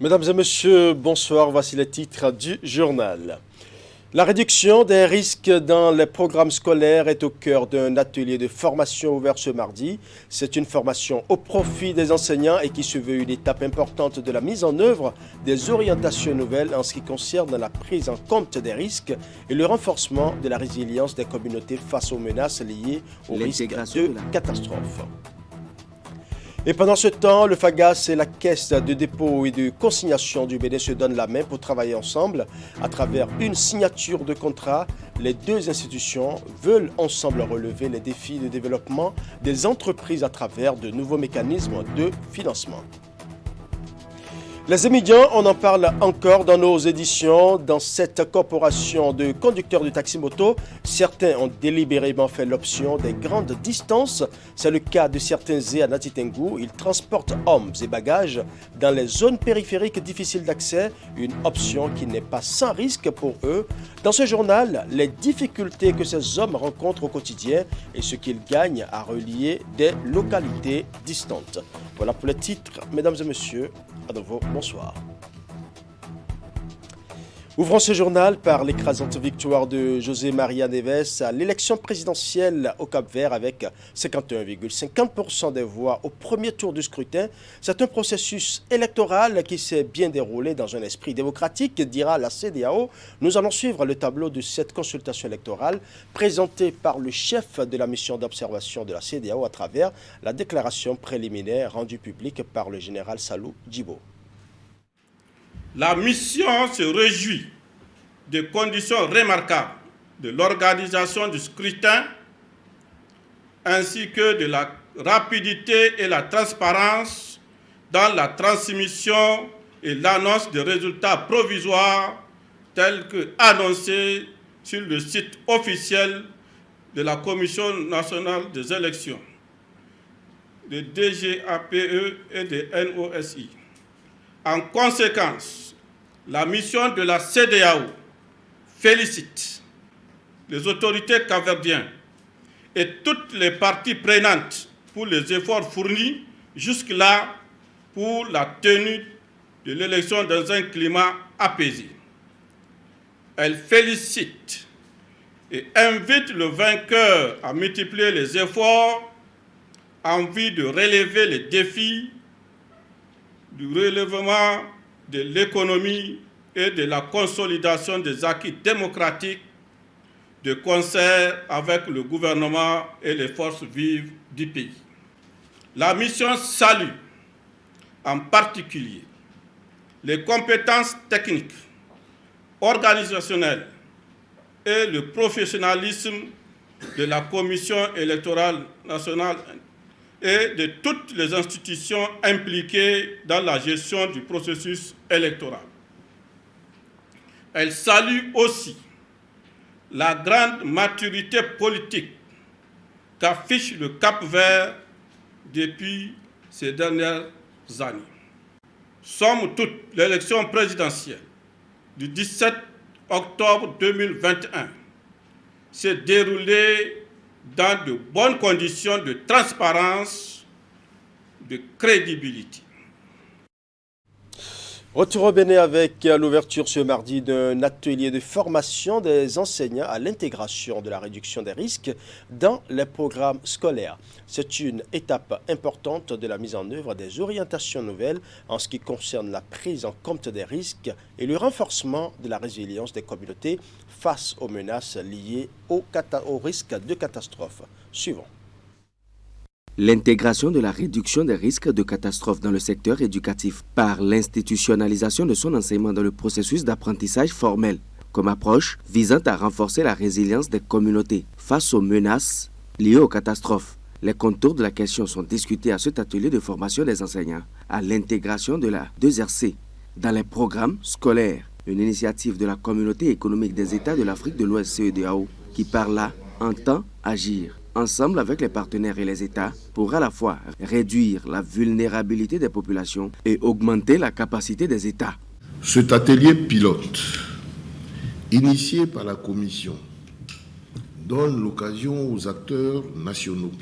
Mesdames et messieurs, bonsoir. Voici les titres du journal. La réduction des risques dans les programmes scolaires est au cœur d'un atelier de formation ouvert ce mardi. C'est une formation au profit des enseignants et qui se veut une étape importante de la mise en œuvre des orientations nouvelles en ce qui concerne la prise en compte des risques et le renforcement de la résilience des communautés face aux menaces liées aux risques de catastrophes. Et pendant ce temps, le FAGAS et la Caisse de dépôt et de consignation du BD se donnent la main pour travailler ensemble. À travers une signature de contrat, les deux institutions veulent ensemble relever les défis de développement des entreprises à travers de nouveaux mécanismes de financement. Les étudiants, on en parle encore dans nos éditions. Dans cette corporation de conducteurs de taxi-moto, certains ont délibérément fait l'option des grandes distances. C'est le cas de certains à Natitengu. Ils transportent hommes et bagages dans les zones périphériques difficiles d'accès, une option qui n'est pas sans risque pour eux. Dans ce journal, les difficultés que ces hommes rencontrent au quotidien et ce qu'ils gagnent à relier des localités distantes. Voilà pour les titres, mesdames et messieurs. À nouveau, bonsoir. Ouvrons ce journal par l'écrasante victoire de José Maria Neves à l'élection présidentielle au Cap-Vert avec 51,50% des voix au premier tour du scrutin. C'est un processus électoral qui s'est bien déroulé dans un esprit démocratique, dira la CEDEAO. Nous allons suivre le tableau de cette consultation électorale présentée par le chef de la mission d'observation de la CEDEAO à travers la déclaration préliminaire rendue publique par le général Salou Djibo. La mission se réjouit des conditions remarquables de l'organisation du scrutin ainsi que de la rapidité et la transparence dans la transmission et l'annonce des résultats provisoires tels que annoncés sur le site officiel de la Commission nationale des élections, des DGAPE et des NOSI. En conséquence, la mission de la CEDEAO félicite les autorités capverdiennes et toutes les parties prenantes pour les efforts fournis jusque-là pour la tenue de l'élection dans un climat apaisé. Elle félicite et invite le vainqueur à multiplier les efforts en vue de relever les défis du relèvement de l'économie et de la consolidation des acquis démocratiques de concert avec le gouvernement et les forces vives du pays. La mission salue en particulier les compétences techniques, organisationnelles et le professionnalisme de la Commission électorale nationale et de toutes les institutions impliquées dans la gestion du processus électoral. Elle salue aussi la grande maturité politique qu'affiche le Cap-Vert depuis ces dernières années. Somme toute, l'élection présidentielle du 17 octobre 2021 s'est déroulée dans de bonnes conditions de transparence, de crédibilité. Retour au Bénin avec l'ouverture ce mardi d'un atelier de formation des enseignants à l'intégration de la réduction des risques dans les programmes scolaires. C'est une étape importante de la mise en œuvre des orientations nouvelles en ce qui concerne la prise en compte des risques et le renforcement de la résilience des communautés face aux menaces liées aux risques de catastrophes. Suivons. L'intégration de la réduction des risques de catastrophes dans le secteur éducatif par l'institutionnalisation de son enseignement dans le processus d'apprentissage formel, comme approche visant à renforcer la résilience des communautés face aux menaces liées aux catastrophes. Les contours de la question sont discutés à cet atelier de formation des enseignants à l'intégration de la 2RC dans les programmes scolaires, une initiative de la Communauté économique des États de l'Afrique de l'Ouest CEDEAO qui par là entend agir ensemble avec les partenaires et les États pour à la fois réduire la vulnérabilité des populations et augmenter la capacité des États. Cet atelier pilote, initié par la Commission, donne l'occasion aux acteurs nationaux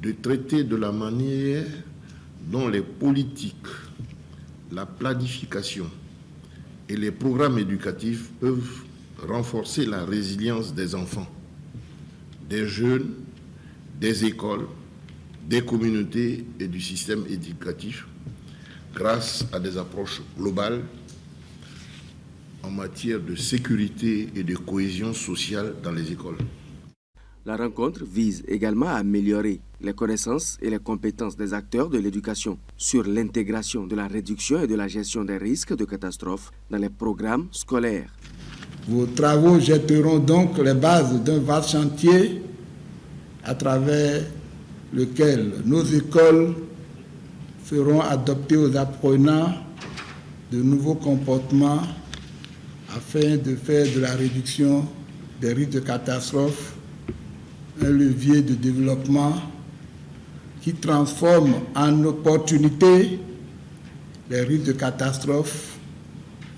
de traiter de la manière dont les politiques la planification et les programmes éducatifs peuvent renforcer la résilience des enfants, des jeunes, des écoles, des communautés et du système éducatif grâce à des approches globales en matière de sécurité et de cohésion sociale dans les écoles. La rencontre vise également à améliorer les connaissances et les compétences des acteurs de l'éducation sur l'intégration de la réduction et de la gestion des risques de catastrophes dans les programmes scolaires. Vos travaux jetteront donc les bases d'un vaste chantier à travers lequel nos écoles feront adopter aux apprenants de nouveaux comportements afin de faire de la réduction des risques de catastrophe un levier de développement qui transforme en opportunité les risques de catastrophe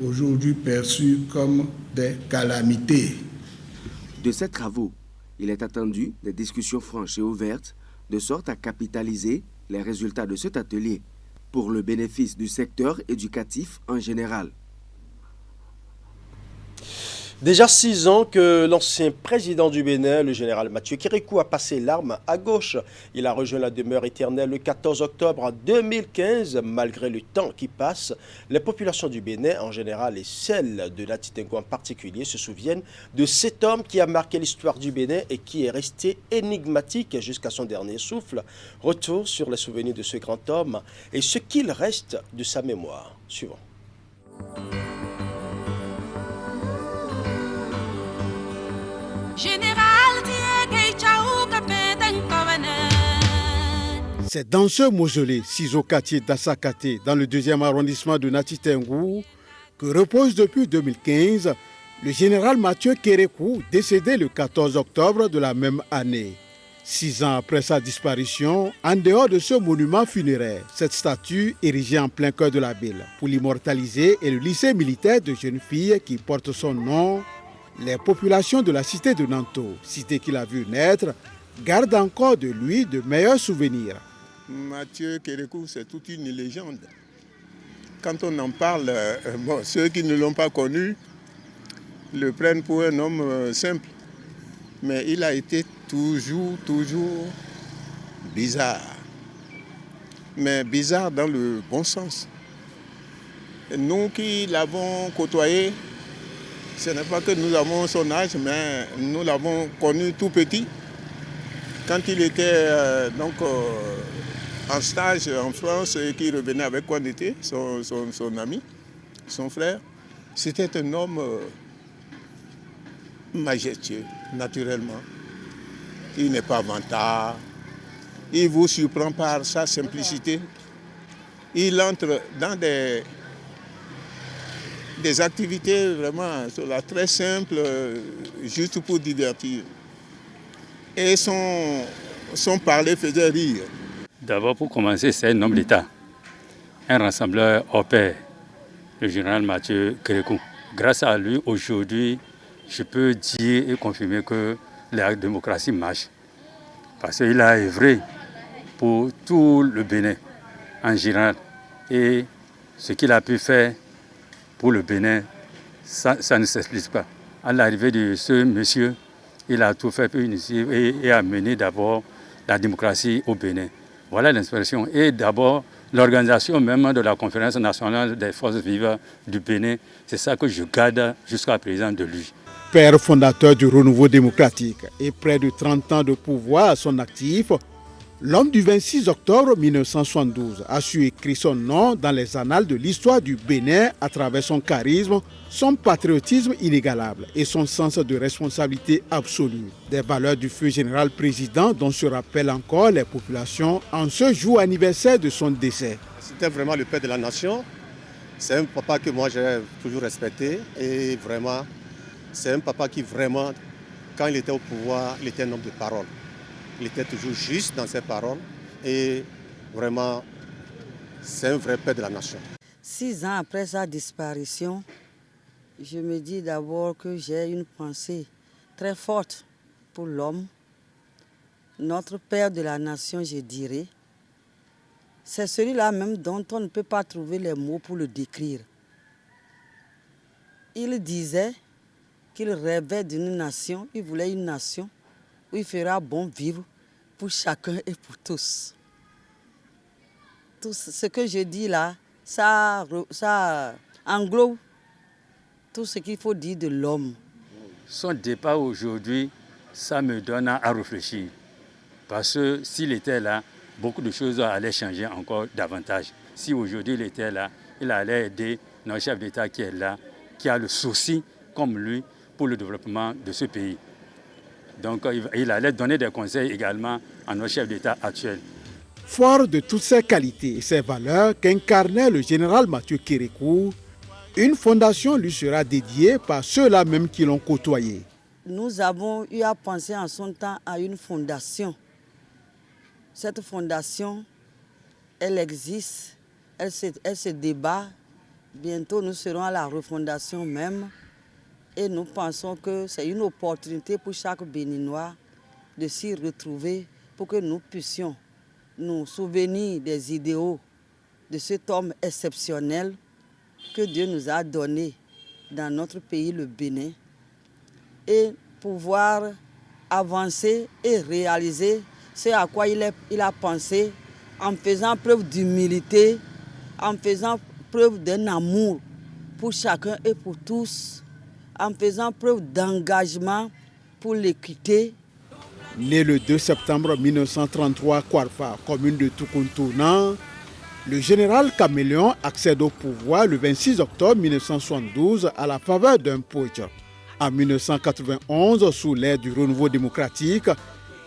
aujourd'hui perçus comme des calamités. De ces travaux, il est attendu des discussions franches et ouvertes de sorte à capitaliser les résultats de cet atelier pour le bénéfice du secteur éducatif en général. Déjà 6 ans que l'ancien président du Bénin, le général Mathieu Kérékou, a passé l'arme à gauche. Il a rejoint la demeure éternelle le 14 octobre 2015. Malgré le temps qui passe, les populations du Bénin en général et celles de Latitengo en particulier se souviennent de cet homme qui a marqué l'histoire du Bénin et qui est resté énigmatique jusqu'à son dernier souffle. Retour sur les souvenirs de ce grand homme et ce qu'il reste de sa mémoire. Suivant. C'est dans ce mausolée, Sizokati d'Assakate, dans le 2e arrondissement de Latitengo, que repose depuis 2015 le général Mathieu Kérékou, décédé le 14 octobre de la même année. 6 ans après sa disparition, en dehors de ce monument funéraire, cette statue érigée en plein cœur de la ville pour l'immortaliser est le lycée militaire de jeunes filles qui porte son nom. Les populations de la cité de Nanto, cité qu'il a vu naître, gardent encore de lui de meilleurs souvenirs. Mathieu Kérékou, c'est toute une légende. Quand on en parle, ceux qui ne l'ont pas connu le prennent pour un homme simple. Mais il a été toujours bizarre. Mais bizarre dans le bon sens. Et nous qui l'avons côtoyé, ce n'est pas que nous avons son âge, mais nous l'avons connu tout petit. Quand il était en stage en France et qu'il revenait avec Kouandété, son ami, son frère, c'était un homme majestueux, naturellement. Il n'est pas vantard, il vous surprend par sa simplicité. Il entre dans des activités vraiment très simples, juste pour divertir. Et son parler faisait rire. D'abord, pour commencer, c'est un homme d'État, un rassembleur hors pair, le général Mathieu Kérékou. Grâce à lui, aujourd'hui, je peux dire et confirmer que la démocratie marche. Parce qu'il a œuvré pour tout le Bénin en général. Et ce qu'il a pu faire pour le Bénin, ça ne s'explique pas. À l'arrivée de ce monsieur, il a tout fait pour initier et amener d'abord la démocratie au Bénin. Voilà l'inspiration. Et d'abord, l'organisation même de la conférence nationale des forces vives du Bénin, c'est ça que je garde jusqu'à présent de lui. Père fondateur du renouveau démocratique et près de 30 ans de pouvoir à son actif, l'homme du 26 octobre 1972 a su écrire son nom dans les annales de l'histoire du Bénin à travers son charisme, son patriotisme inégalable et son sens de responsabilité absolue. Des valeurs du feu général président dont se rappellent encore les populations en ce jour anniversaire de son décès. C'était vraiment le père de la nation. C'est un papa que moi j'ai toujours respecté et vraiment, c'est un papa qui vraiment, quand il était au pouvoir, il était un homme de parole. Il était toujours juste dans ses paroles et vraiment, c'est un vrai père de la nation. 6 ans après sa disparition, je me dis d'abord que j'ai une pensée très forte pour l'homme, notre père de la nation, je dirais. C'est celui-là même dont on ne peut pas trouver les mots pour le décrire. Il disait qu'il rêvait d'une nation, il voulait une nation où il fera bon vivre pour chacun et pour tous. Tout ce que je dis là, ça englobe tout ce qu'il faut dire de l'homme. Son départ aujourd'hui, ça me donne à réfléchir. Parce que s'il était là, beaucoup de choses allaient changer encore davantage. Si aujourd'hui il était là, il allait aider notre chef d'État qui est là, qui a le souci, comme lui, pour le développement de ce pays. Donc il allait donner des conseils également à notre chef d'État actuel. Fort de toutes ces qualités et ces valeurs qu'incarnait le général Mathieu Kérékou, une fondation lui sera dédiée par ceux-là même qui l'ont côtoyé. Nous avons eu à penser en son temps à une fondation. Cette fondation, elle existe, elle se débat. Bientôt, nous serons à la refondation même. Et nous pensons que c'est une opportunité pour chaque Béninois de s'y retrouver pour que nous puissions nous souvenir des idéaux de cet homme exceptionnel que Dieu nous a donné dans notre pays, le Bénin, et pouvoir avancer et réaliser ce à quoi il a pensé en faisant preuve d'humilité, en faisant preuve d'un amour pour chacun et pour tous, en faisant preuve d'engagement pour l'équité. Né le 2 septembre 1933 à Kouarfa, commune de Tukuntounan, le général Caméléon accède au pouvoir le 26 octobre 1972 à la faveur d'un putsch. En 1991, sous l'ère du renouveau démocratique,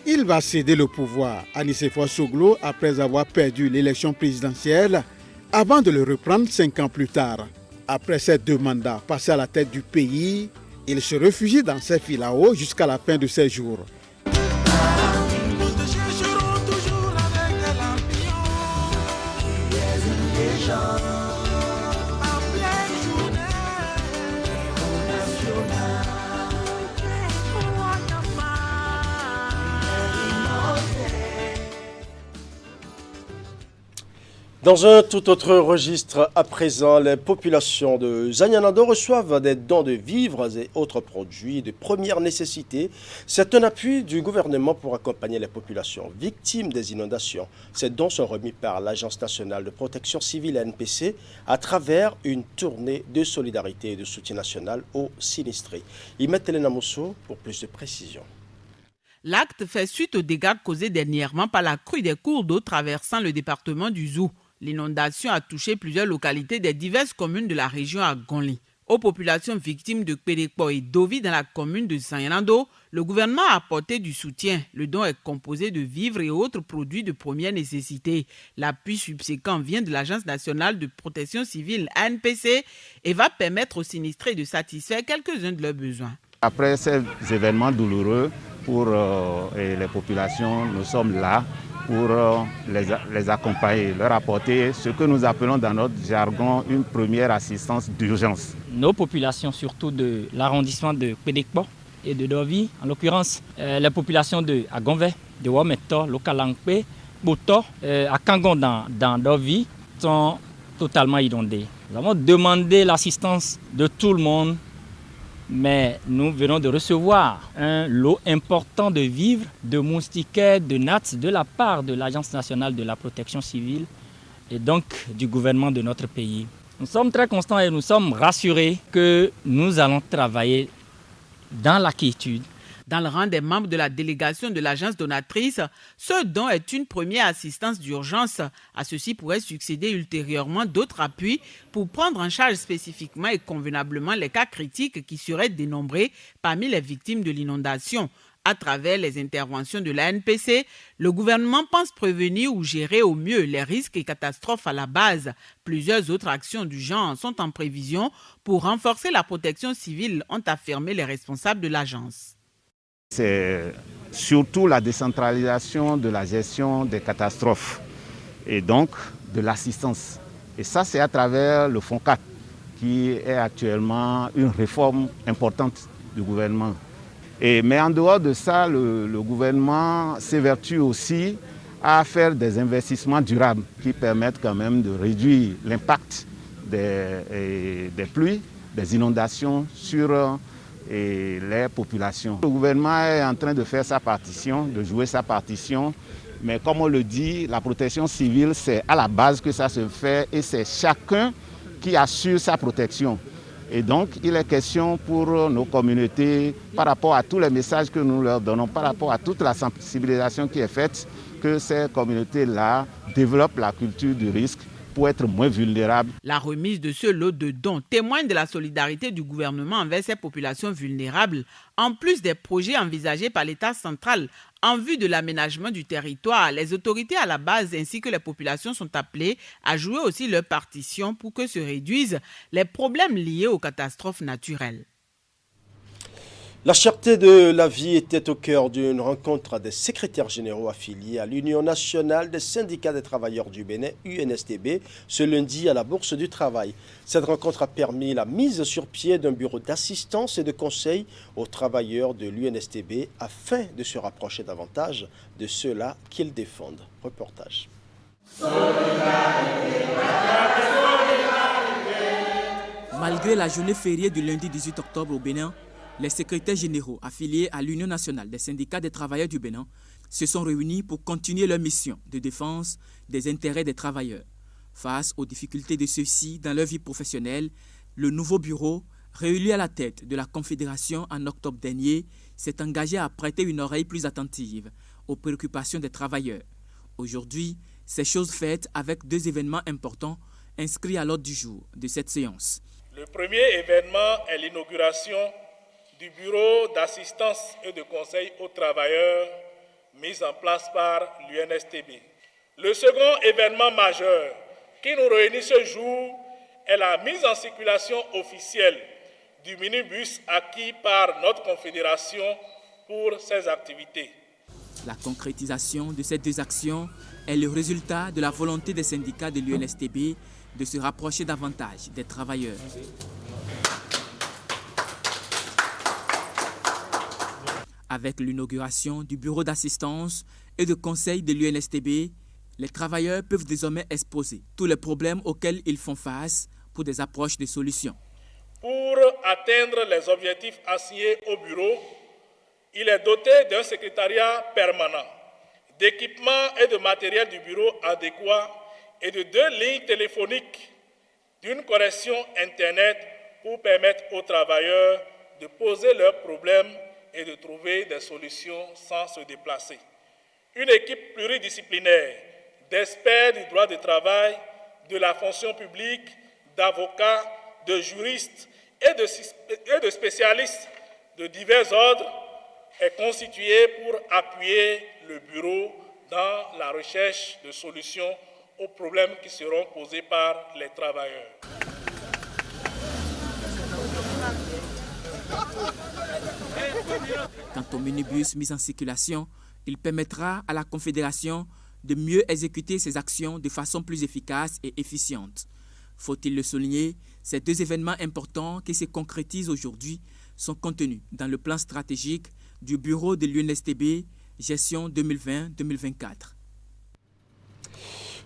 il va céder le pouvoir à Nicéphore Soglo après avoir perdu l'élection présidentielle avant de le reprendre 5 ans plus tard. Après ces 2 mandats passés à la tête du pays, il se réfugie dans ses filaos jusqu'à la fin de ses jours. Dans un tout autre registre, à présent, les populations de Zagnanando reçoivent des dons de vivres et autres produits de première nécessité. C'est un appui du gouvernement pour accompagner les populations victimes des inondations. Ces dons sont remis par l'Agence nationale de protection civile ANPC à travers une tournée de solidarité et de soutien national aux sinistrés. Imet Elena Mousso pour plus de précisions. L'acte fait suite aux dégâts causés dernièrement par la crue des cours d'eau traversant le département du Zou. L'inondation a touché plusieurs localités des diverses communes de la région à Gonli. Aux populations victimes de Pédékpo et d'Ovi dans la commune de Zagnanando, le gouvernement a apporté du soutien. Le don est composé de vivres et autres produits de première nécessité. L'appui subséquent vient de l'Agence nationale de protection civile ANPC et va permettre aux sinistrés de satisfaire quelques-uns de leurs besoins. Après ces événements douloureux pour les populations, nous sommes là pour les accompagner, leur apporter ce que nous appelons dans notre jargon une première assistance d'urgence. Nos populations, surtout de l'arrondissement de Pédékpo et de Dovi, en l'occurrence les populations de Agonve, de Wometo, Lokalangpe, Boto, à Kangon dans Dovi, sont totalement inondées. Nous avons demandé l'assistance de tout le monde, mais nous venons de recevoir un lot important de vivres, de moustiquaires, de nattes de la part de l'Agence nationale de la protection civile et donc du gouvernement de notre pays. Nous sommes très constants et nous sommes rassurés que nous allons travailler dans la quiétude. Dans le rang des membres de la délégation de l'agence donatrice, ce don est une première assistance d'urgence. À ceci pourrait succéder ultérieurement d'autres appuis pour prendre en charge spécifiquement et convenablement les cas critiques qui seraient dénombrés parmi les victimes de l'inondation. À travers les interventions de l'ANPC, le gouvernement pense prévenir ou gérer au mieux les risques et catastrophes à la base. Plusieurs autres actions du genre sont en prévision pour renforcer la protection civile, ont affirmé les responsables de l'agence. C'est surtout la décentralisation de la gestion des catastrophes et donc de l'assistance. Et ça, c'est à travers le Fonds 4 qui est actuellement une réforme importante du gouvernement. Mais en dehors de ça, le gouvernement s'évertue aussi à faire des investissements durables qui permettent quand même de réduire l'impact des pluies, des inondations sur les populations. Le gouvernement est en train de faire sa partition, de jouer sa partition, mais comme on le dit, la protection civile, c'est à la base que ça se fait et c'est chacun qui assure sa protection. Et donc, il est question pour nos communautés, par rapport à tous les messages que nous leur donnons, par rapport à toute la sensibilisation qui est faite, que ces communautés-là développent la culture du risque pour être moins vulnérables. La remise de ce lot de dons témoigne de la solidarité du gouvernement envers ces populations vulnérables, en plus des projets envisagés par l'État central en vue de l'aménagement du territoire. Les autorités à la base ainsi que les populations sont appelées à jouer aussi leur partition pour que se réduisent les problèmes liés aux catastrophes naturelles. La cherté de la vie était au cœur d'une rencontre des secrétaires généraux affiliés à l'Union nationale des syndicats des travailleurs du Bénin, UNSTB, ce lundi à la Bourse du Travail. Cette rencontre a permis la mise sur pied d'un bureau d'assistance et de conseil aux travailleurs de l'UNSTB afin de se rapprocher davantage de ceux-là qu'ils défendent. Reportage. Malgré la journée fériée du lundi 18 octobre au Bénin, les secrétaires généraux affiliés à l'Union nationale des syndicats des travailleurs du Bénin se sont réunis pour continuer leur mission de défense des intérêts des travailleurs. Face aux difficultés de ceux-ci dans leur vie professionnelle, le nouveau bureau, réuni à la tête de la Confédération en octobre dernier, s'est engagé à prêter une oreille plus attentive aux préoccupations des travailleurs. Aujourd'hui, c'est chose faite avec deux événements importants inscrits à l'ordre du jour de cette séance. Le premier événement est l'inauguration du bureau d'assistance et de conseil aux travailleurs mis en place par l'UNSTB. Le second événement majeur qui nous réunit ce jour est la mise en circulation officielle du minibus acquis par notre confédération pour ses activités. La concrétisation de ces deux actions est le résultat de la volonté des syndicats de l'UNSTB de se rapprocher davantage des travailleurs. Avec l'inauguration du bureau d'assistance et de conseil de l'UNSTB, les travailleurs peuvent désormais exposer tous les problèmes auxquels ils font face pour des approches de solutions. Pour atteindre les objectifs assignés au bureau, il est doté d'un secrétariat permanent, d'équipements et de matériel du bureau adéquat et de 2 lignes téléphoniques, d'une connexion Internet pour permettre aux travailleurs de poser leurs problèmes et de trouver des solutions sans se déplacer. Une équipe pluridisciplinaire d'experts du droit du travail, de la fonction publique, d'avocats, de juristes et de spécialistes de divers ordres est constituée pour appuyer le bureau dans la recherche de solutions aux problèmes qui seront posés par les travailleurs. Quant au minibus mis en circulation, il permettra à la Confédération de mieux exécuter ses actions de façon plus efficace et efficiente. Faut-il le souligner, ces deux événements importants qui se concrétisent aujourd'hui sont contenus dans le plan stratégique du bureau de l'UNSTB, gestion 2020-2024.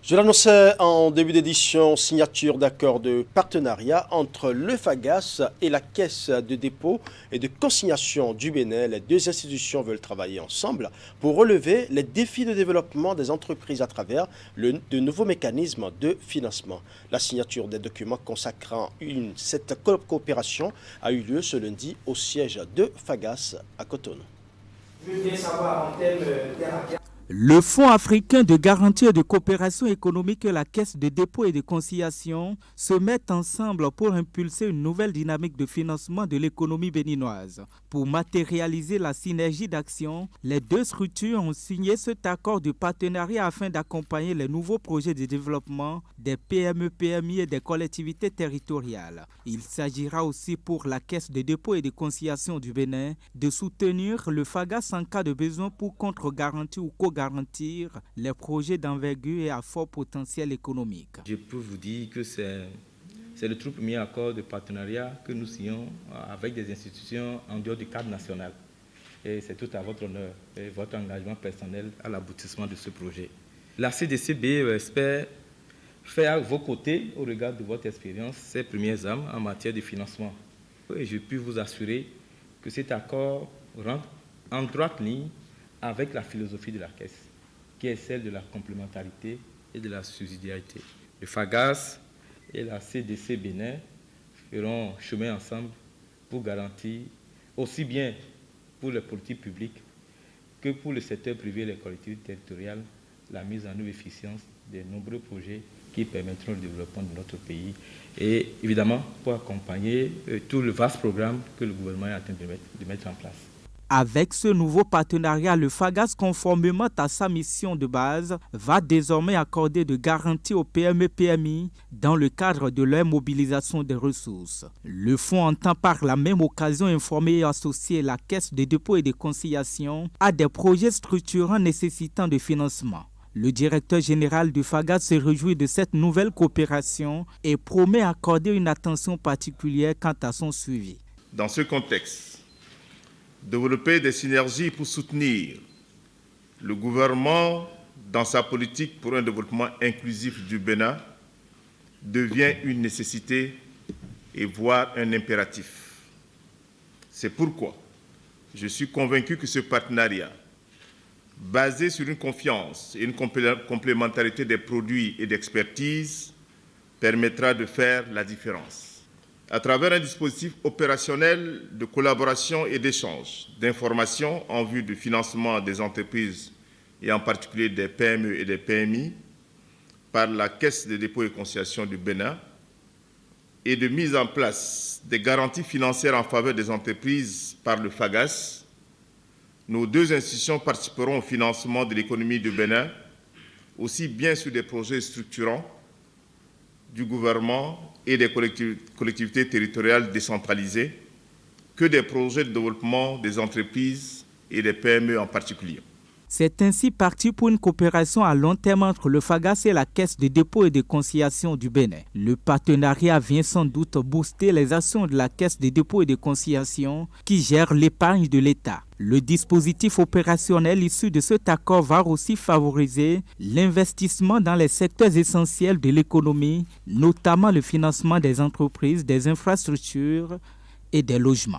Je l'annonçais en début d'édition, signature d'accord de partenariat entre le FAGAS et la Caisse de dépôt et de consignation du Bénin. Les deux institutions veulent travailler ensemble pour relever les défis de développement des entreprises à travers de nouveaux mécanismes de financement. La signature des documents consacrant cette coopération a eu lieu ce lundi au siège de FAGAS à Cotonou. Je veux bien savoir en termes Le Fonds africain de garantie et de coopération économique et la Caisse de dépôt et de conciliation se mettent ensemble pour impulser une nouvelle dynamique de financement de l'économie béninoise. Pour matérialiser la synergie d'action, les deux structures ont signé cet accord de partenariat afin d'accompagner les nouveaux projets de développement des PME, PMI et des collectivités territoriales. Il s'agira aussi pour la Caisse de dépôt et de conciliation du Bénin de soutenir le FAGAS en cas de besoin pour contre-garantie ou co-garantir les projets d'envergure et à fort potentiel économique. Je peux vous dire que c'est le tout premier accord de partenariat que nous signons avec des institutions en dehors du cadre national. Et c'est tout à votre honneur et votre engagement personnel à l'aboutissement de ce projet. La CDCB espère faire à vos côtés, au regard de votre expérience, ses premières armes en matière de financement. Et je puis vous assurer que cet accord rentre en droite ligne avec la philosophie de la Caisse, qui est celle de la complémentarité et de la subsidiarité. Le FAGAS et la CDC Bénin feront chemin ensemble pour garantir, aussi bien pour les politiques publiques que pour le secteur privé et les collectivités territoriales, la mise en œuvre efficiente des nombreux projets qui permettront le développement de notre pays et évidemment pour accompagner tout le vaste programme que le gouvernement est en train de mettre en place. Avec ce nouveau partenariat, le FAGAS, conformément à sa mission de base, va désormais accorder de garanties aux PME-PMI dans le cadre de leur mobilisation des ressources. Le fonds entend par la même occasion informer et associer la Caisse de dépôt et de conciliation à des projets structurants nécessitant de financement. Le directeur général du FAGAS se réjouit de cette nouvelle coopération et promet accorder une attention particulière quant à son suivi. Dans ce contexte, développer des synergies pour soutenir le gouvernement dans sa politique pour un développement inclusif du Bénin devient une nécessité et voire un impératif. C'est pourquoi je suis convaincu que ce partenariat, basé sur une confiance et une complémentarité des produits et d'expertise, permettra de faire la différence. À travers un dispositif opérationnel de collaboration et d'échange d'informations en vue du financement des entreprises et en particulier des PME et des PMI par la Caisse de dépôt et conciliation du Bénin et de mise en place des garanties financières en faveur des entreprises par le FAGAS, nos deux institutions participeront au financement de l'économie du Bénin, aussi bien sur des projets structurants du gouvernement et des collectivités territoriales décentralisées que des projets de développement des entreprises et des PME en particulier. C'est ainsi parti pour une coopération à long terme entre le FAGAS et la Caisse de dépôt et de conciliation du Bénin. Le partenariat vient sans doute booster les actions de la Caisse de dépôt et de conciliation qui gère l'épargne de l'État. Le dispositif opérationnel issu de cet accord va aussi favoriser l'investissement dans les secteurs essentiels de l'économie, notamment le financement des entreprises, des infrastructures et des logements.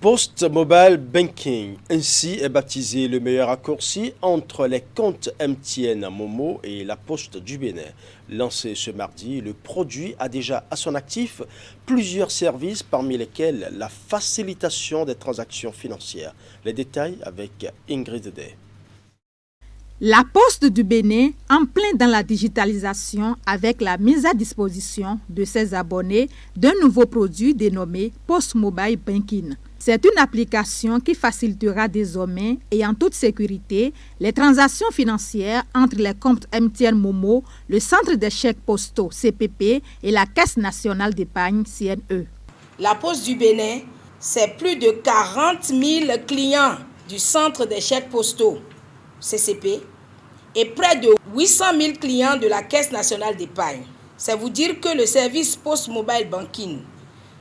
Post Mobile Banking, ainsi est baptisé le meilleur raccourci entre les comptes MTN Momo et la Poste du Bénin. Lancé ce mardi, le produit a déjà à son actif plusieurs services, parmi lesquels la facilitation des transactions financières. Les détails avec Ingrid Day. La Poste du Bénin, en plein dans la digitalisation avec la mise à disposition de ses abonnés d'un nouveau produit dénommé Post Mobile Banking. C'est une application qui facilitera désormais et en toute sécurité les transactions financières entre les comptes MTN Momo, le Centre des chèques postaux CPP et la Caisse nationale d'épargne CNE. La Poste du Bénin, c'est plus de 40 000 clients du Centre des chèques postaux CCP et près de 800 000 clients de la Caisse nationale d'épargne. C'est vous dire que le service Post Mobile Banking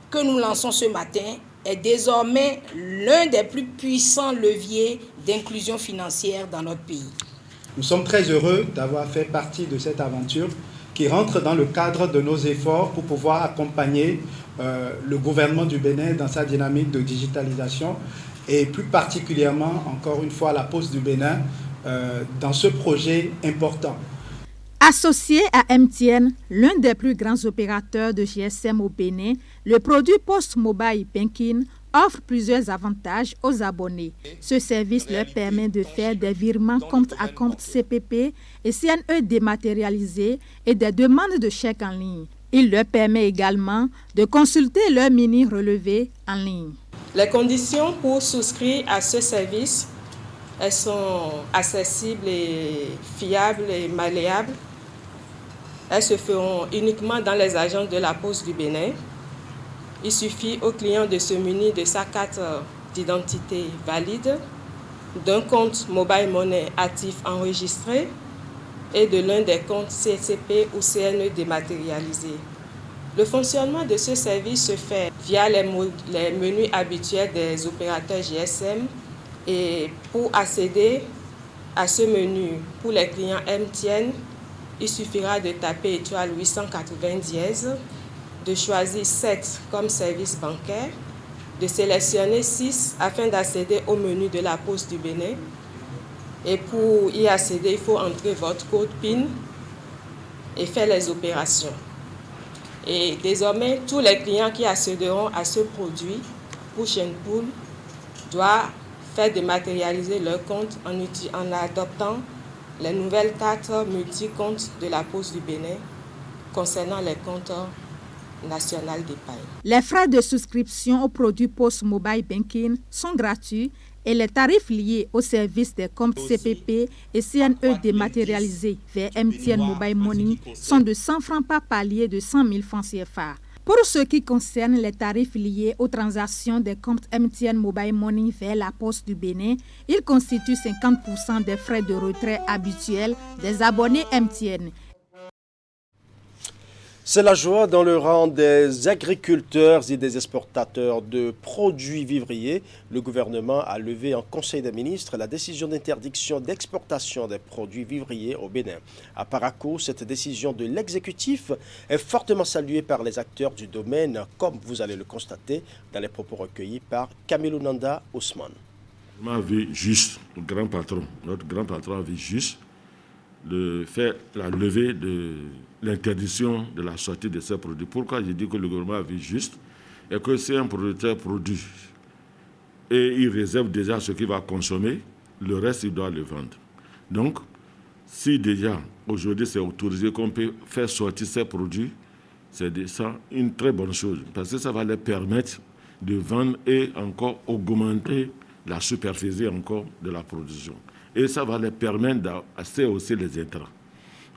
que nous lançons ce matin est désormais l'un des plus puissants leviers d'inclusion financière dans notre pays. Nous sommes très heureux d'avoir fait partie de cette aventure qui rentre dans le cadre de nos efforts pour pouvoir accompagner le gouvernement du Bénin dans sa dynamique de digitalisation et plus particulièrement, encore une fois, la Poste du Bénin dans ce projet important. Associé à MTN, l'un des plus grands opérateurs de GSM au Bénin, le produit Post Mobile Banking offre plusieurs avantages aux abonnés. Ce service leur permet de faire des virements compte à compte CPP et CNE dématérialisés et des demandes de chèques en ligne. Il leur permet également de consulter leurs mini-relevés en ligne. Les conditions pour souscrire à ce service, elles sont accessibles et fiables et malléables. Elles se feront uniquement dans les agences de la Poste du Bénin. Il suffit au client de se munir de sa carte d'identité valide, d'un compte Mobile Money actif enregistré et de l'un des comptes CCP ou CNE dématérialisés. Le fonctionnement de ce service se fait via les menus habituels des opérateurs GSM et pour accéder à ce menu pour les clients MTN, il suffira de taper étoile 880 dièse, de choisir 7 comme service bancaire, de sélectionner 6 afin d'accéder au menu de la Poste du Bénin. Et pour y accéder, il faut entrer votre code PIN et faire les opérations. Et désormais, tous les clients qui accéderont à ce produit, Push and Pull, doivent faire dématérialiser leur compte en adoptant les nouvelles cartes multi-comptes de la Poste du Bénin concernant les comptes national d'épargne. Les frais de souscription aux produits Post Mobile Banking sont gratuits et les tarifs liés au service des comptes CPP et CNE dématérialisés vers MTN Mobile Money sont de 100 francs par palier de 100 000 francs CFA. Pour ce qui concerne les tarifs liés aux transactions des comptes MTN Mobile Money vers la Poste du Bénin, ils constituent 50% des frais de retrait habituels des abonnés MTN. C'est la joie dans le rang des agriculteurs et des exportateurs de produits vivriers. Le gouvernement a levé en Conseil des ministres la décision d'interdiction d'exportation des produits vivriers au Bénin. À Parakou, cette décision de l'exécutif est fortement saluée par les acteurs du domaine, comme vous allez le constater dans les propos recueillis par Kamilou Nanda Ousmane. A vu juste, notre grand patron a vu juste de faire la levée de l'interdiction de la sortie de ces produits. Pourquoi je dis que le gouvernement a vu juste et que c'est un producteur produit et il réserve déjà ce qu'il va consommer, le reste il doit le vendre. Donc, si déjà aujourd'hui c'est autorisé qu'on peut faire sortir ces produits, c'est ça une très bonne chose parce que ça va leur permettre de vendre et encore augmenter la superficie encore de la production. Et ça va leur permettre d'acheter aussi les intrants.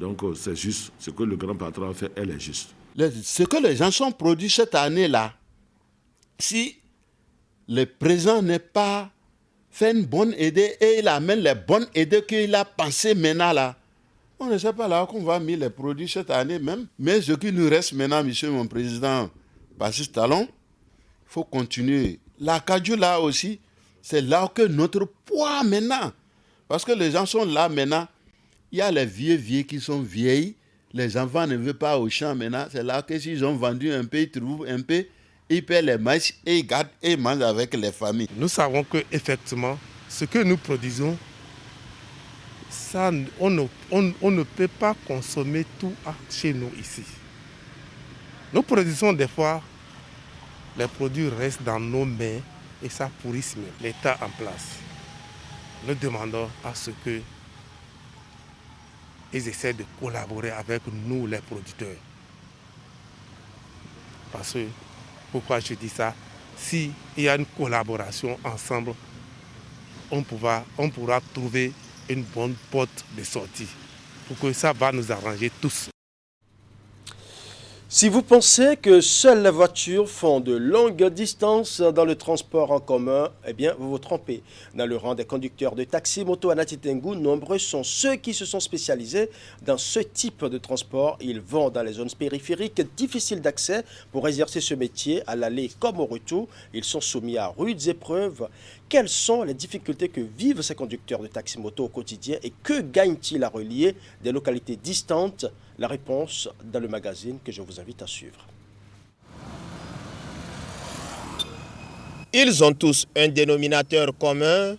Donc c'est juste, ce que le grand patron a fait, elle est juste. Ce que les gens ont produit cette année-là, si le président n'est pas fait une bonne idée et il amène les bonnes idées qu'il a pensées maintenant là, on ne sait pas là qu'on va mettre les produits cette année même. Mais ce qui nous reste maintenant, monsieur mon président Bassis Talon, il faut continuer. La Kadiou là aussi, c'est là que notre poids maintenant. Parce que les gens sont là maintenant. Il y a les vieux qui sont vieilles. Les enfants ne veulent pas au champ maintenant. C'est là que s'ils ont vendu un peu, ils trouvent un peu, ils paient les maïs et ils gardent et mangent avec les familles. Nous savons qu'effectivement, ce que nous produisons, ça, on ne peut pas consommer tout chez nous ici. Nous produisons des fois, les produits restent dans nos mains et ça pourrisse l'État en place. Nous demandons à ce qu'ils essaient de collaborer avec nous, les producteurs. Parce que, pourquoi je dis ça? S'il y a une collaboration ensemble, on pourra trouver une bonne porte de sortie. Pour que ça va nous arranger tous. Si vous pensez que seules les voitures font de longues distances dans le transport en commun, eh bien, vous vous trompez. Dans le rang des conducteurs de taxi moto à Nati Tengou, nombreux sont ceux qui se sont spécialisés dans ce type de transport. Ils vont dans les zones périphériques difficiles d'accès pour exercer ce métier à l'aller comme au retour. Ils sont soumis à rudes épreuves. Quelles sont les difficultés que vivent ces conducteurs de taxi moto au quotidien et que gagnent-ils à relier des localités distantes? La réponse dans le magazine que je vous invite à suivre. Ils ont tous un dénominateur commun,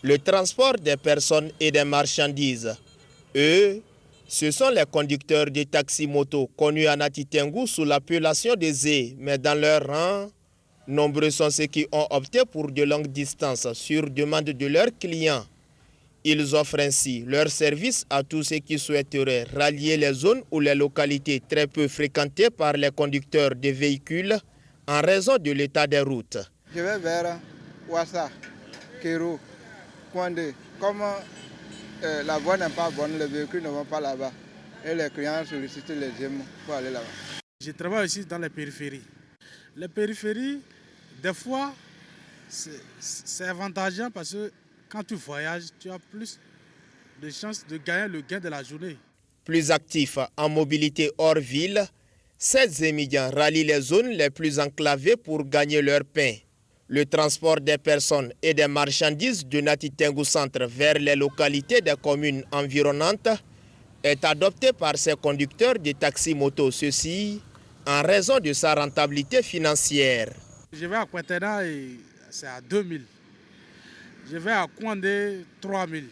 le transport des personnes et des marchandises. Eux, ce sont les conducteurs de taxi-moto connus à Nati Tengou sous l'appellation des Zé, mais dans leur rang, nombreux sont ceux qui ont opté pour de longues distances sur demande de leurs clients. Ils offrent ainsi leur service à tous ceux qui souhaiteraient rallier les zones ou les localités très peu fréquentées par les conducteurs de véhicules en raison de l'état des routes. Je vais vers Ouassa, Kérou, Kouandé. Comme la voie n'est pas bonne, les véhicules ne vont pas là-bas. Et les clients sollicitent les gemmes pour aller là-bas. Je travaille aussi dans les périphéries. Les périphéries, des fois, c'est avantageux parce que quand tu voyages, tu as plus de chances de gagner le gain de la journée. Plus actifs en mobilité hors ville, ces émigrants rallient les zones les plus enclavées pour gagner leur pain. Le transport des personnes et des marchandises de Nati Tengou Centre vers les localités des communes environnantes est adopté par ces conducteurs de taxi-moto, ceci en raison de sa rentabilité financière. Je vais à Kwetena et c'est à 2000. Je vais à Kwandé 3000.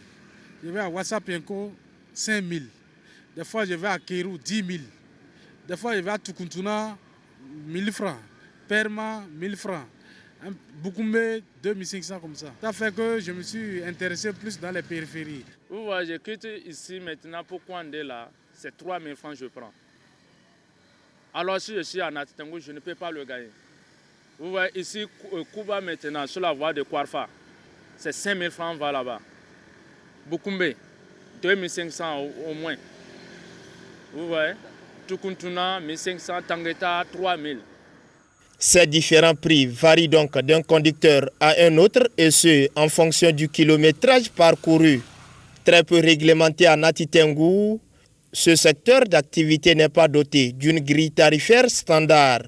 Je vais à Wassapienko 5000. Des fois je vais à Kérou 10 000. Des fois je vais à Tukuntuna 1000 francs. Perma 1000 francs. Boukoumé 2500 comme ça. Ça fait que je me suis intéressé plus dans les périphéries. Vous voyez, je quitte ici maintenant pour Kwandé là, c'est 3000 francs que je prends. Alors si je suis à Nati Tengou, je ne peux pas le gagner. Vous voyez ici, Kouba maintenant, sur la voie de Kwarfa, c'est 5000 francs, va là-bas. Boukoumé, 2500 au moins. Vous voyez, Tukuntuna, 1500, Tangeta, 3000. Ces différents prix varient donc d'un conducteur à un autre et ce, en fonction du kilométrage parcouru. Très peu réglementé à Nati Tengou, ce secteur d'activité n'est pas doté d'une grille tarifaire standard.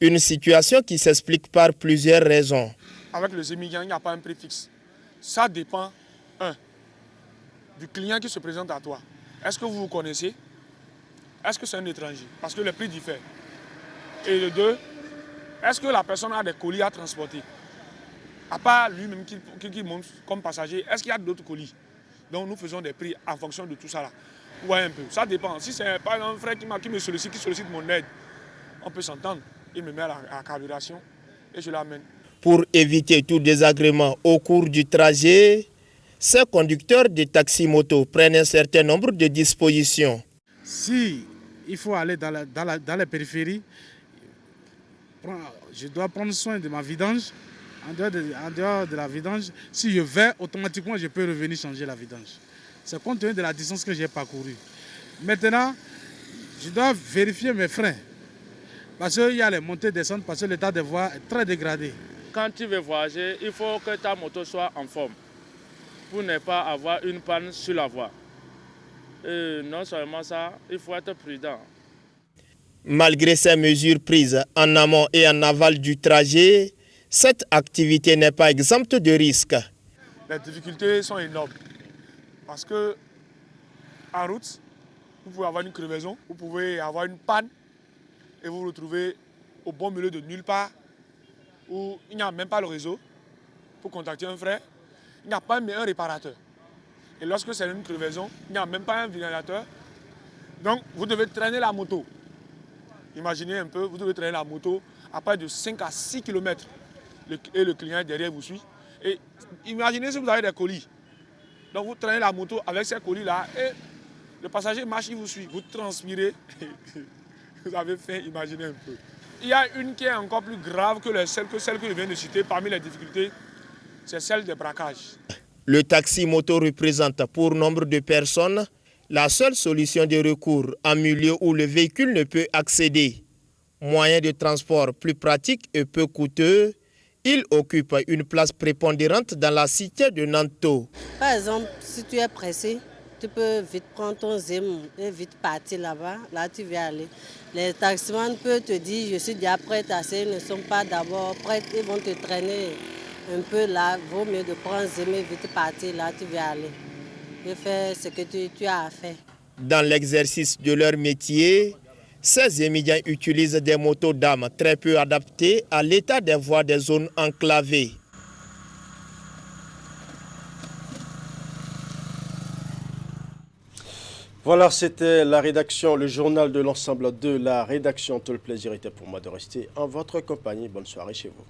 Une situation qui s'explique par plusieurs raisons. Avec les immigrants, il n'y a pas un prix fixe. Ça dépend, du client qui se présente à toi. Est-ce que vous vous connaissez? Est-ce que c'est un étranger? Parce que le prix diffère. Et le deux, est-ce que la personne a des colis à transporter? À part lui-même qui monte comme passager, est-ce qu'il y a d'autres colis? Donc nous faisons des prix en fonction de tout ça là. Ouais, un peu. Ça dépend. Si c'est par exemple un frère qui me sollicite, qui sollicite mon aide, on peut s'entendre. Il me met à la carburation et je l'amène. Pour éviter tout désagrément au cours du trajet, ces conducteurs de taxi-moto prennent un certain nombre de dispositions. Si il faut aller dans les périphéries, je dois prendre soin de ma vidange. En dehors de la vidange, si je vais, automatiquement, je peux revenir changer la vidange. C'est compte tenu de la distance que j'ai parcourue. Maintenant, je dois vérifier mes freins. Parce qu'il y a les montées et descentes, parce que l'état des voies est très dégradé. Quand tu veux voyager, il faut que ta moto soit en forme pour ne pas avoir une panne sur la voie. Et non seulement ça, il faut être prudent. Malgré ces mesures prises en amont et en aval du trajet, cette activité n'est pas exempte de risques. Les difficultés sont énormes. Parce que en route, vous pouvez avoir une crevaison, vous pouvez avoir une panne et vous vous retrouvez au bon milieu de nulle part où il n'y a même pas le réseau pour contacter un frère, il n'y a pas même un réparateur. Et lorsque c'est une crevaison, il n'y a même pas un vulgarisateur. Donc vous devez traîner la moto. Imaginez un peu, vous devez traîner la moto à près de 5 à 6 km et le client derrière vous suit. Et imaginez si vous avez des colis. Donc vous traînez la moto avec ces colis-là et le passager marche, il vous suit. Vous transpirez, vous avez faim, imaginez un peu. Il y a une qui est encore plus grave que celle que je viens de citer parmi les difficultés, c'est celle des braquages. Le taxi-moto représente pour nombre de personnes la seule solution de recours en milieu où le véhicule ne peut accéder. Moyen de transport plus pratique et peu coûteux, il occupe une place prépondérante dans la cité de Nanto. Par exemple, si tu es pressé, tu peux vite prendre ton zème et vite partir là-bas. Là, tu vas aller. Les taximans peuvent te dire, je suis déjà prête à ça, ils ne sont pas d'abord prêts. Ils vont te traîner un peu là. Vaut mieux de prendre zème et vite partir. Là, tu vas aller. Et faire ce que tu as à faire. Dans l'exercice de leur métier, ces émigrants utilisent des motos d'âme très peu adaptées à l'état des voies des zones enclavées. Voilà, c'était la rédaction, le journal de l'ensemble de la rédaction. Tout le plaisir était pour moi de rester en votre compagnie. Bonne soirée chez vous.